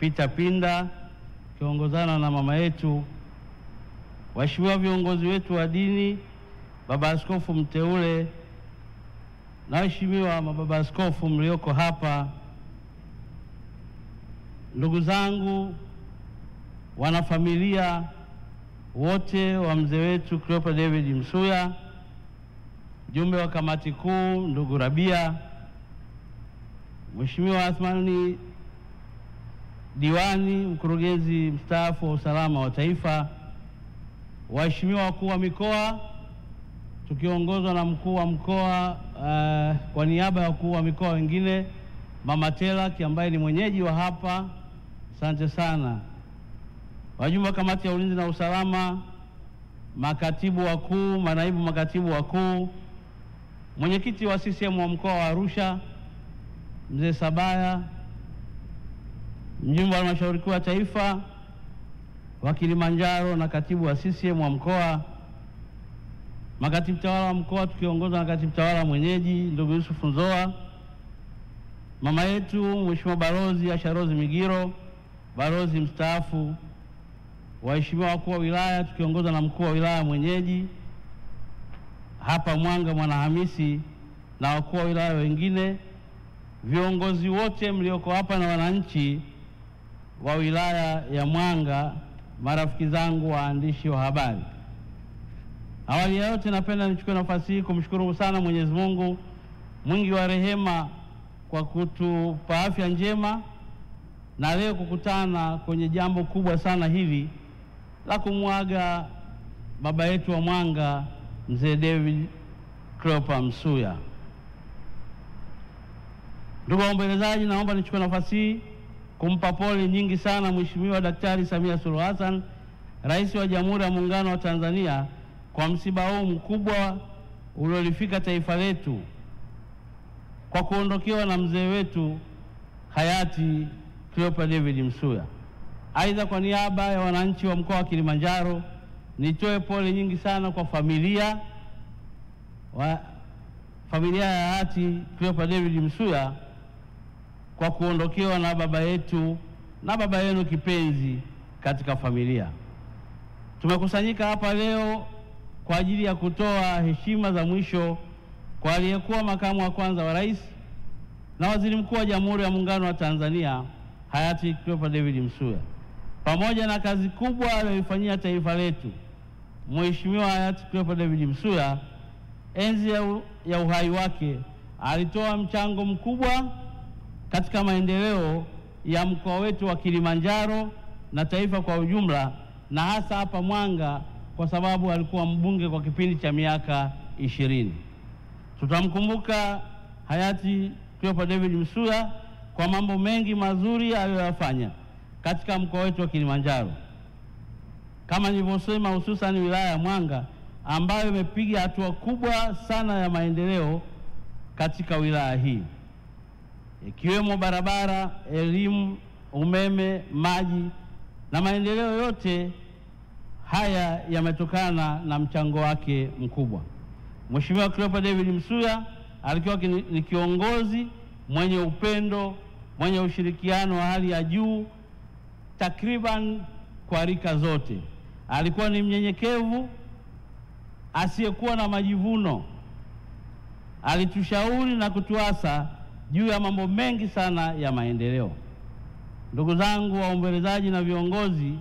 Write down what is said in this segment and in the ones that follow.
Peter Pinda kiongozana na mama yetu, waheshimiwa viongozi wetu wa dini, baba askofu mteule na waheshimiwa mababa askofu mlioko hapa, ndugu zangu, wanafamilia wote wa mzee wetu Cleopa David Msuya, mjumbe wa kamati kuu ndugu Rabia, Mheshimiwa Athmani Diwani, mkurugenzi mstaafu wa usalama wa taifa, waheshimiwa wakuu wa mikoa tukiongozwa na mkuu wa mkoa kwa niaba ya wakuu wa mikoa wengine, Mama Tela ambaye ni mwenyeji wa hapa, asante sana. Wajumbe wa kamati ya ulinzi na usalama, makatibu wakuu, manaibu makatibu wakuu, mwenyekiti wa CCM wa mkoa wa Arusha Mzee Sabaya, mjumbe wa halmashauri kuu ya taifa wa Kilimanjaro na katibu wa CCM wa mkoa, makatibu tawala wa mkoa tukiongozwa na katibu tawala mwenyeji ndugu Yusuf Nzoa, mama yetu Mheshimiwa Balozi Asharozi Migiro, balozi mstaafu, waheshimiwa wakuu wa wilaya tukiongozwa na mkuu wa wilaya mwenyeji hapa Mwanga Mwanahamisi na wakuu wa wilaya wengine, viongozi wote mlioko hapa na wananchi wa wilaya ya Mwanga, marafiki zangu waandishi wa habari. Awali ya yote napenda nichukue nafasi hii kumshukuru sana Mwenyezi Mungu mwingi wa rehema kwa kutupa afya njema na leo kukutana kwenye jambo kubwa sana hili la kumwaga baba yetu wa Mwanga mzee David Cleopa Msuya. Ndugu waombolezaji, naomba nichukue nafasi hii kumpa pole nyingi sana Mheshimiwa Daktari Samia Suluhu Hassan, Rais wa Jamhuri ya Muungano wa Tanzania, kwa msiba huu mkubwa uliolifika taifa letu kwa kuondokewa na mzee wetu hayati Cleopa David Msuya. Aidha, kwa niaba ya wananchi wa mkoa wa Kilimanjaro nitoe pole nyingi sana kwa familia ya hayati Cleopa David Msuya kwa kuondokewa na baba yetu na baba yenu kipenzi katika familia. Tumekusanyika hapa leo kwa ajili ya kutoa heshima za mwisho kwa aliyekuwa makamu wa kwanza wa rais na waziri mkuu wa Jamhuri ya Muungano wa Tanzania hayati Cleopa David Msuya. Pamoja na kazi kubwa aliyoifanyia taifa letu, Mheshimiwa hayati Cleopa David Msuya enzi ya uhai wake alitoa mchango mkubwa katika maendeleo ya mkoa wetu wa Kilimanjaro na taifa kwa ujumla, na hasa hapa Mwanga kwa sababu alikuwa mbunge kwa kipindi cha miaka 20. Tutamkumbuka hayati Cleopa David Msuya kwa mambo mengi mazuri aliyoyafanya katika mkoa wetu wa Kilimanjaro. Kama nilivyosema, hususan wilaya ya Mwanga ambayo imepiga hatua kubwa sana ya maendeleo katika wilaya hii, ikiwemo barabara, elimu, umeme, maji na maendeleo yote haya yametokana na mchango wake mkubwa. Mheshimiwa Cleopa David Msuya alikuwa ni kiongozi mwenye upendo, mwenye ushirikiano wa hali ya juu takriban kwa rika zote. Alikuwa ni mnyenyekevu asiyekuwa na majivuno. Alitushauri na kutuasa juu ya mambo mengi sana ya maendeleo. Ndugu zangu waombolezaji na viongozi,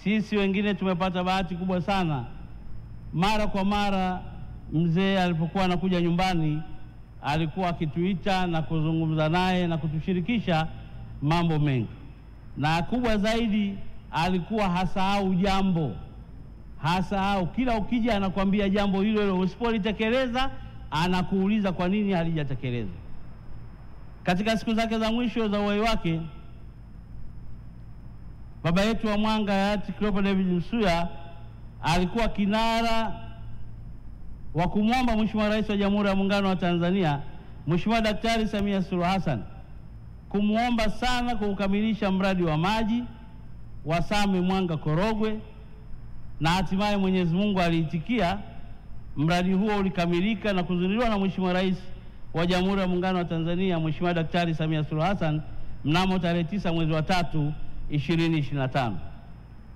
sisi wengine tumepata bahati kubwa sana. Mara kwa mara mzee alipokuwa anakuja nyumbani alikuwa akituita na kuzungumza naye na kutushirikisha mambo mengi, na kubwa zaidi alikuwa hasahau jambo, hasahau. Kila ukija anakuambia jambo hilo hilo, usipolitekeleza anakuuliza kwa nini halijatekelezwa. Katika siku zake za mwisho za uhai wake, baba yetu wa Mwanga hayati Cleopa David Msuya alikuwa kinara wa kumwomba Mheshimiwa Rais wa Jamhuri ya Muungano wa Tanzania Mheshimiwa Daktari Samia Suluhu Hassan kumwomba sana kukamilisha mradi wa maji wa Same Mwanga Korogwe, na hatimaye Mwenyezi Mungu aliitikia. Mradi huo ulikamilika na kuzinduliwa na Mheshimiwa Rais wa Jamhuri ya Muungano wa Tanzania Mheshimiwa Daktari Samia Suluhu Hassan mnamo tarehe 9 mwezi wa 3 2025.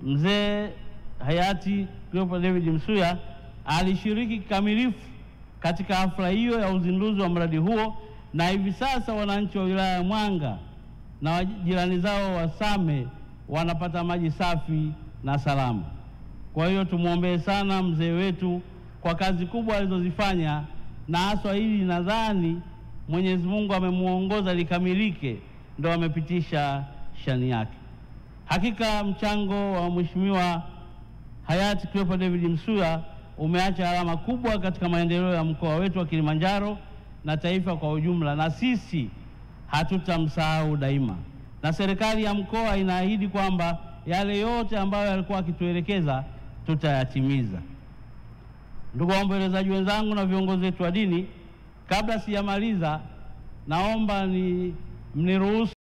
Mzee hayati Cleopa David Msuya alishiriki kikamilifu katika hafla hiyo ya uzinduzi wa mradi huo, na hivi sasa wananchi wa wilaya ya Mwanga na jirani zao wa Same wanapata maji safi na salama. Kwa hiyo tumuombee sana mzee wetu kwa kazi kubwa alizozifanya, na haswa hili nadhani Mwenyezi Mungu amemuongoza likamilike, ndio amepitisha shani yake. Hakika mchango wa Mheshimiwa hayati Cleopa David Msuya umeacha alama kubwa katika maendeleo ya mkoa wetu wa Kilimanjaro na taifa kwa ujumla, na sisi hatutamsahau daima, na serikali ya mkoa inaahidi kwamba yale yote ambayo alikuwa akituelekeza tutayatimiza. Ndugu waombolezaji wenzangu na viongozi wetu wa dini, kabla sijamaliza, naomba mniruhusu